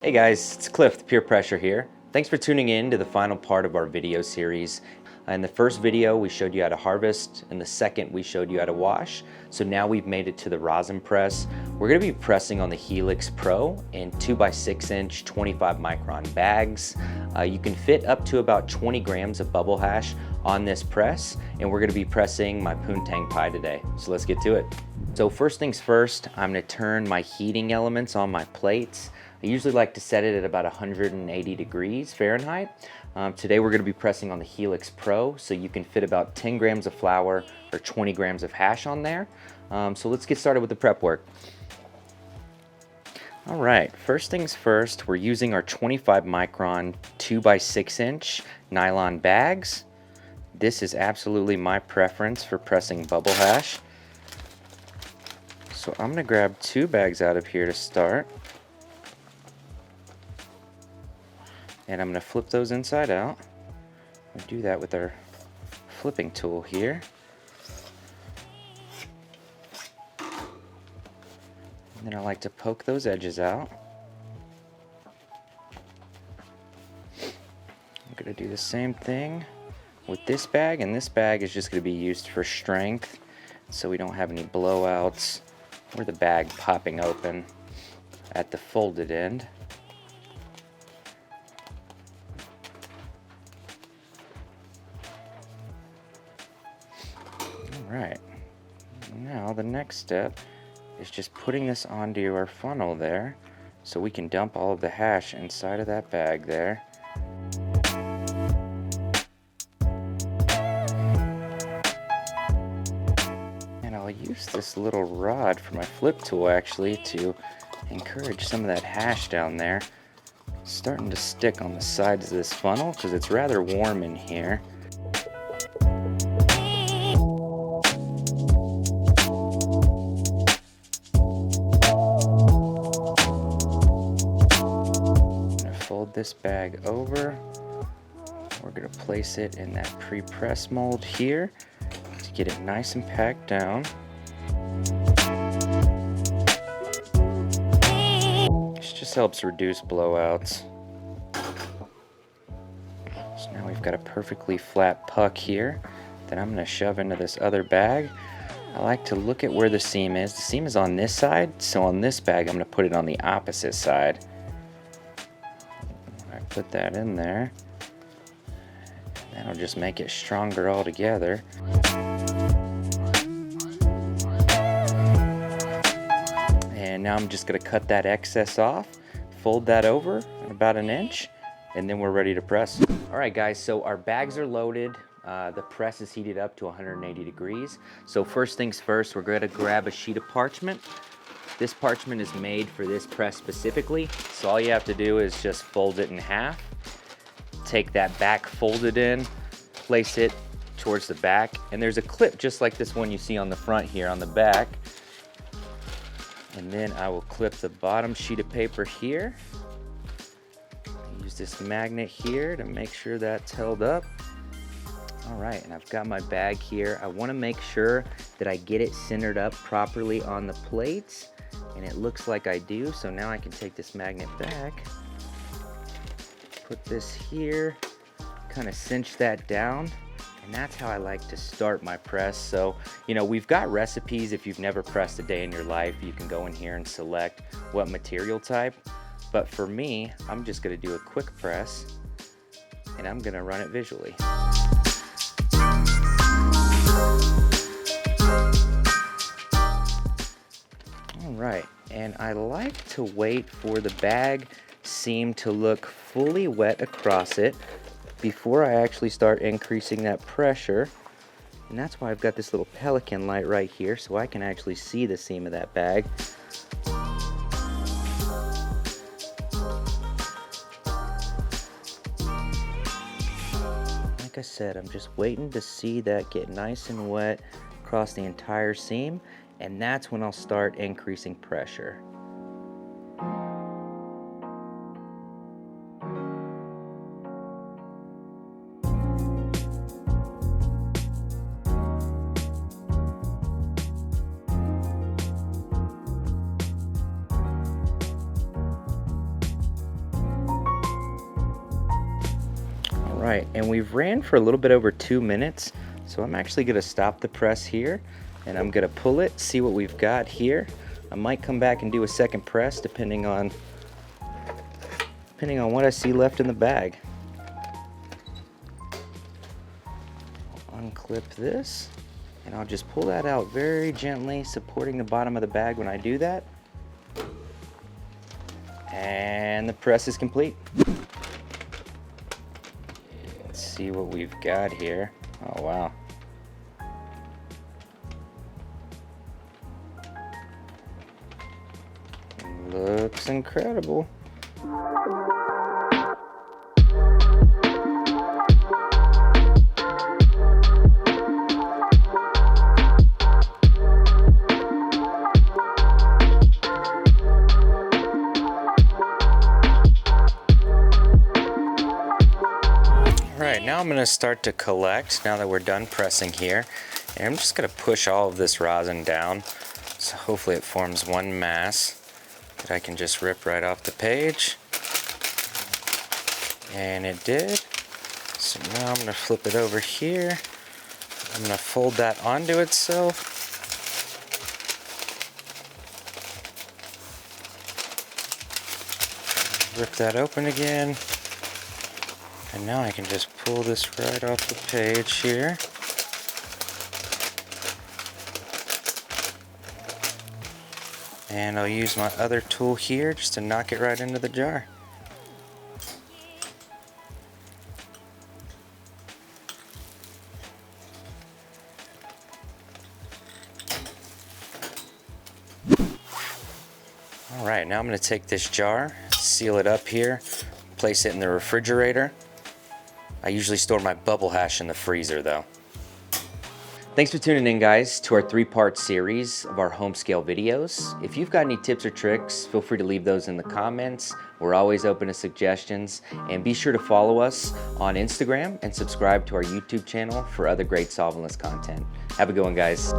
Hey guys, it's Cliff, the Peer Pressure here. Thanks for tuning in to the final part of our video series. In the first video, we showed you how to harvest. In the second, we showed you how to wash. So now we've made it to the rosin press. We're gonna be pressing on the Helix Pro in 2x6 inch, 25 micron bags. You can fit up to about 20 grams of bubble hash on this press, and we're gonna be pressing my Poon Tang Pie today. So let's get to it. So first things first, I'm gonna turn my heating elements on my plates. I usually like to set it at about 180 degrees Fahrenheit. Today we're going to be pressing on the Helix Pro, so you can fit about 10 grams of flour or 20 grams of hash on there. So let's get started with the prep work. All right, first things first, we're using our 25 micron 2x6 inch nylon bags. This is absolutely my preference for pressing bubble hash. So I'm going to grab 2 bags out of here to start. And I'm going to flip those inside out. We do that with our flipping tool here. And then I like to poke those edges out. I'm going to do the same thing with this bag, and this bag is just going to be used for strength so we don't have any blowouts or the bag popping open at the folded end. Right, now the next step is just putting this onto our funnel there so we can dump all of the hash inside of that bag there. And I'll use this little rod for my flip tool actually to encourage some of that hash down there. It's starting to stick on the sides of this funnel because it's rather warm in here. This bag over. We're going to place it in that pre-press mold here to get it nice and packed down. This just helps reduce blowouts. So now we've got a perfectly flat puck here that I'm going to shove into this other bag. I like to look at where the seam is. The seam is on this side, so on this bag I'm going to put it on the opposite side. Put that in there. That'll just make it stronger all together. And now I'm just going to cut that excess off, fold that over about 1 inch, and then we're ready to press. All right guys, so our bags are loaded. The press is heated up to 180 degrees. So first things first, we're going to grab a sheet of parchment. This parchment is made for this press specifically, so all you have to do is just fold it in half. Take that back folded in, place it towards the back, and there's a clip just like this one you see on the front here on the back. And then I will clip the bottom sheet of paper here. Use this magnet here to make sure that's held up. All right, and I've got my bag here. I want to make sure that I get it centered up properly on the plates. And it looks like I do, so now I can take this magnet back, put this here, kind of cinch that down, and that's how I like to start my press. So, you know, we've got recipes. If you've never pressed a day in your life, you can go in here and select what material type. But for me, I'm just going to do a quick press, and I'm going to run it visually. Right, and I like to wait for the bag seam to look fully wet across it before I actually start increasing that pressure. And that's why I've got this little pelican light right here so I can actually see the seam of that bag. Like I said, I'm just waiting to see that get nice and wet across the entire seam. And that's when I'll start increasing pressure. Right, and we've ran for a little bit over 2 minutes, so I'm actually going to stop the press here, and I'm going to pull it, see what we've got here. I might come back and do a second press depending on what I see left in the bag. I'll unclip this, and I'll just pull that out very gently, supporting the bottom of the bag when I do that. And the press is complete. Let's see what we've got here. Oh wow. Looks incredible. Alright, now I'm going to start to collect now that we're done pressing here. And I'm just going to push all of this rosin down, so hopefully it forms one mass that I can just rip right off the page. And it did. So now I'm going to flip it over here. I'm going to fold that onto itself. Rip that open again. And now I can just pull this right off the page here. And I'll use my other tool here just to knock it right into the jar. Alright, now I'm going to take this jar, seal it up here, place it in the refrigerator. I usually store my bubble hash in the freezer though. Thanks for tuning in, guys, to our 3-part series of our home scale videos. If you've got any tips or tricks, feel free to leave those in the comments. We're always open to suggestions. And be sure to follow us on Instagram and subscribe to our YouTube channel for other great solventless content. Have a good one, guys.